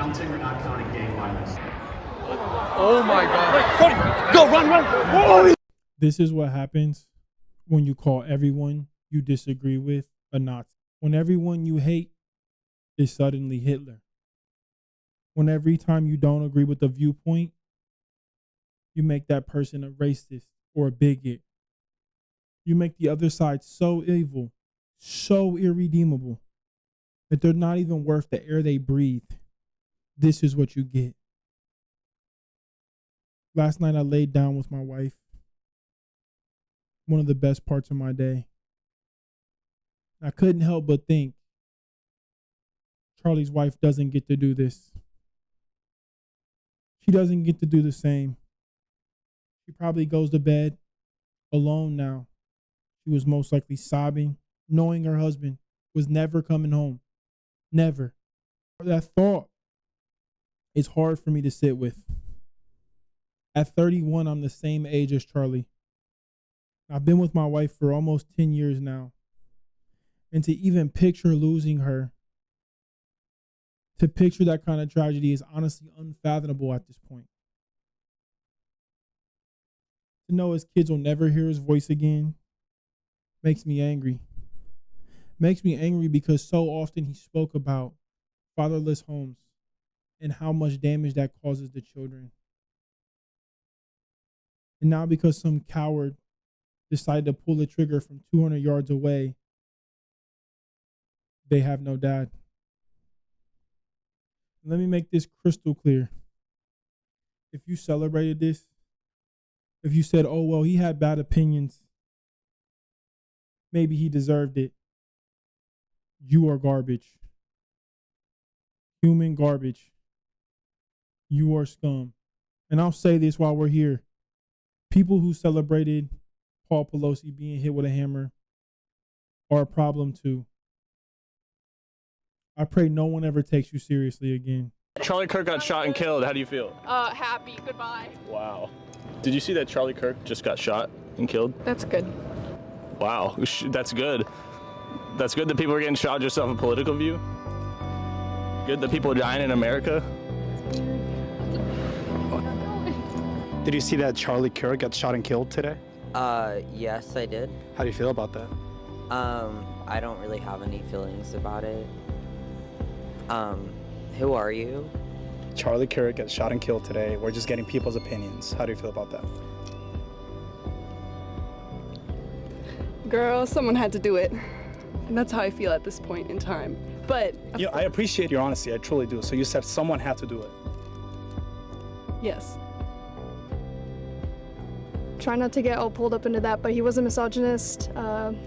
counting or not counting gang violence? Oh my God. Go, run. Oh! This is what happens when you call everyone you disagree with a Nazi. When everyone you hate is suddenly Hitler. When every time you don't agree with the viewpoint, you make that person a racist or a bigot. You make the other side so evil, so irredeemable, that they're not even worth the air they breathe. This is what you get. Last night I laid down with my wife. One of the best parts of my day. I couldn't help but think, Charlie's wife doesn't get to do this. She doesn't get to do the same. She probably goes to bed alone now. She was most likely sobbing, knowing her husband was never coming home. Never. That thought is hard for me to sit with. At 31, I'm the same age as Charlie. I've been with my wife for almost 10 years now. And to even picture losing her, to picture that kind of tragedy is honestly unfathomable at this point. To know his kids will never hear his voice again makes me angry. Makes me angry because so often he spoke about fatherless homes and how much damage that causes the children. And now because some coward decided to pull the trigger from 200 yards away, they have no dad. Let me make this crystal clear. If you celebrated this, if you said, oh, well, he had bad opinions, maybe he deserved it, you are garbage. Human garbage. You are scum. And I'll say this while we're here. People who celebrated Paul Pelosi being hit with a hammer are a problem too. I pray no one ever takes you seriously again. Charlie Kirk got shot and killed. How do you feel? Happy. Goodbye. Wow. Did you see that Charlie Kirk just got shot and killed? That's good. Wow. That's good. That's good that people are getting shot just off a political view. Good that people are dying in America. Did you see that Charlie Kirk got shot and killed today? Yes, I did. How do you feel about that? I don't really have any feelings about it. Who are you? Charlie Kirk got shot and killed today. We're just getting people's opinions. How do you feel about that? Girl, someone had to do it. And that's how I feel at this point in time. But Yeah, I appreciate your honesty. I truly do. So you said someone had to do it. yes. Try not to get all pulled up into that, but he was a misogynist.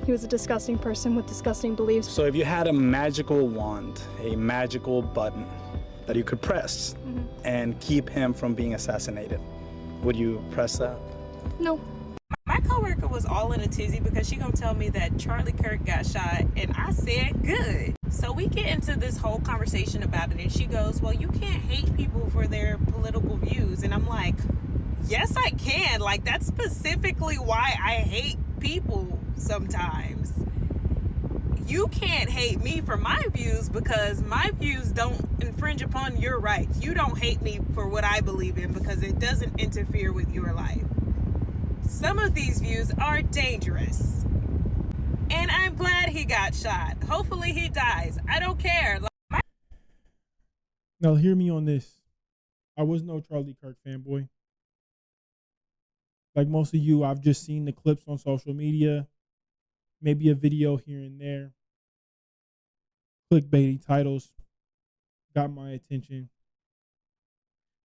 He was a disgusting person with disgusting beliefs. So if you had a magical wand, a magical button that you could press and keep him from being assassinated, would you press that? No. My coworker was all in a tizzy because she gonna tell me that Charlie Kirk got shot, and I said good. So we get into this whole conversation about it, and she goes, well, you can't hate people for their political views. And I'm like, yes, I can. Like, that's specifically why I hate people sometimes. You can't hate me for my views because my views don't infringe upon your rights. You don't hate me for what I believe in because it doesn't interfere with your life. Some of these views are dangerous. And I'm glad he got shot. Hopefully he dies. I don't care. Now hear me on this. I was no Charlie Kirk fanboy. Like most of you, I've just seen the clips on social media, maybe a video here and there. Clickbaity titles got my attention.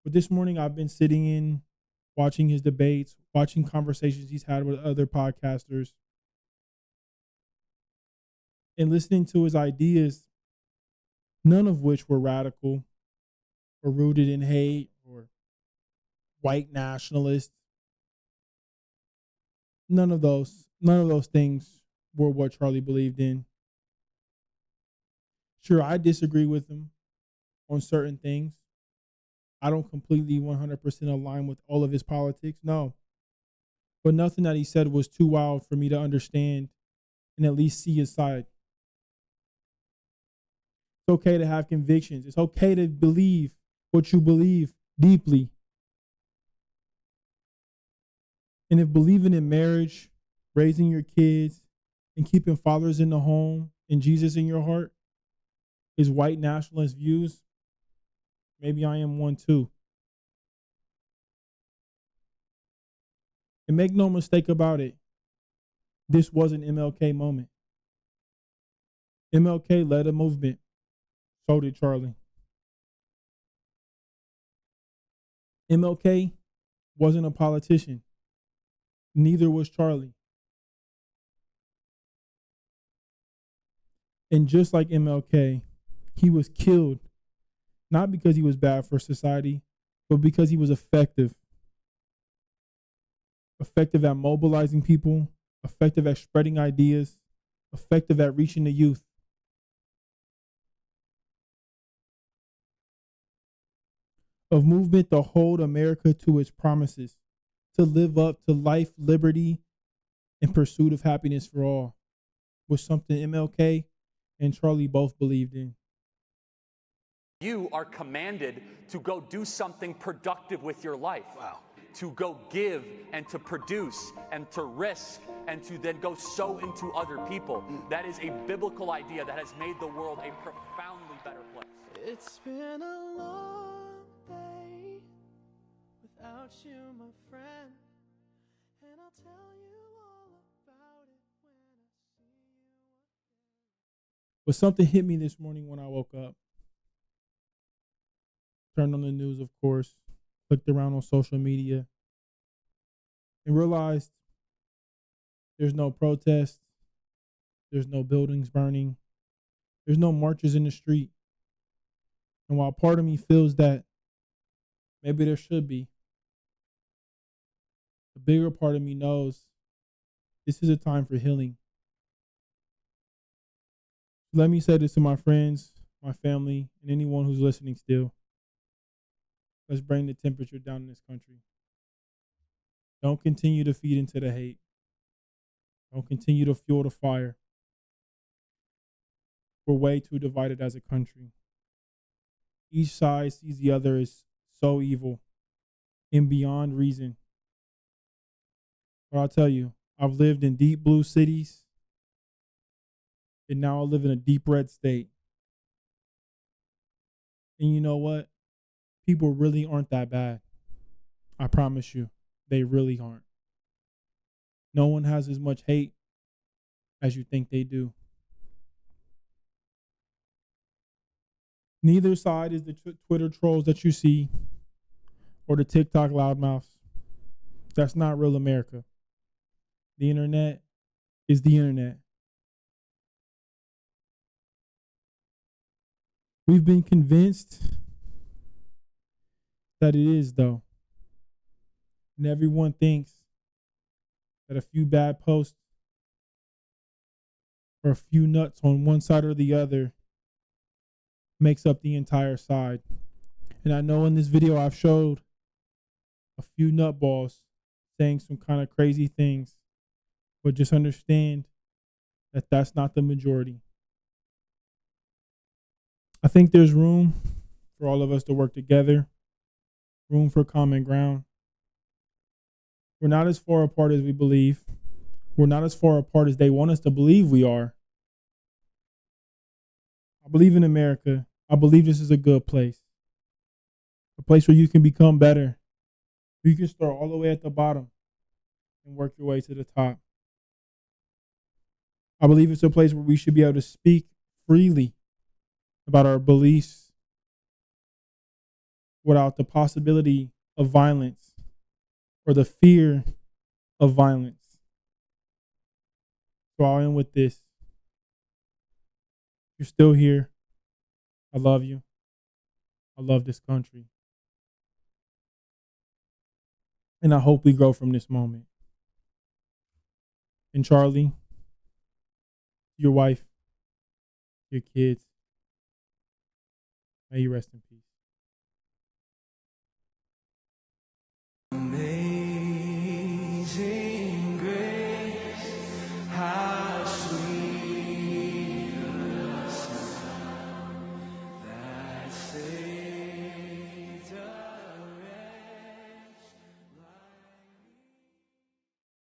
But this morning I've been sitting in, watching his debates, watching conversations he's had with other podcasters, and listening to his ideas, none of which were radical or rooted in hate or white nationalists. None of those things were what Charlie believed in. Sure, I disagree with him on certain things. I don't completely 100% align with all of his politics, no. But nothing that he said was too wild for me to understand and at least see his side. It's okay to have convictions. It's okay to believe what you believe deeply. And if believing in marriage, raising your kids, and keeping fathers in the home and Jesus in your heart is white nationalist views, maybe I am one too. And make no mistake about it, this was an MLK moment. MLK led a movement. So did Charlie. MLK wasn't a politician. Neither was Charlie. And just like MLK, he was killed, not because he was bad for society, but because he was effective. Effective at mobilizing people, effective at spreading ideas, effective at reaching the youth. A movement to hold America to its promises, to live up to life, liberty, and pursuit of happiness for all, was something MLK and Charlie both believed in. You are commanded to go do something productive with your life. Wow. To go give and to produce and to risk and to then go sow into other people. That is a biblical idea that has made the world a profoundly better place. It's been a long day without you, my friend, and I'll tell you all about it when I see you again. But something hit me this morning when I woke up. Turned on the news, of course, clicked around on social media, and realized there's no protests, there's no buildings burning, there's no marches in the street. And while part of me feels that maybe there should be, the bigger part of me knows this is a time for healing. Let me say this to my friends, my family, and anyone who's listening still. Let's bring the temperature down in this country. Don't continue to feed into the hate. Don't continue to fuel the fire. We're way too divided as a country. Each side sees the other as so evil and beyond reason. But I'll tell you, I've lived in deep blue cities, and now I live in a deep red state. And you know what? People really aren't that bad. I promise you, they really aren't. No one has as much hate as you think they do. Neither side is the Twitter trolls that you see or the TikTok loudmouths. That's not real America. The internet is the internet. We've been convinced that it is, though. And everyone thinks that a few bad posts or a few nuts on one side or the other makes up the entire side. And I know in this video I've showed a few nutballs saying some kind of crazy things, but just understand that that's not the majority. I think there's room for all of us to work together, room for common ground. We're not as far apart as we believe. We're not as far apart as they want us to believe we are. I believe in America. I believe this is a good place. A place where you can become better. You can start all the way at the bottom and work your way to the top. I believe it's a place where we should be able to speak freely about our beliefs without the possibility of violence or the fear of violence. So I'll end with this. You're still here. I love you. I love this country. And I hope we grow from this moment. And Charlie, your wife, your kids, may you rest in peace.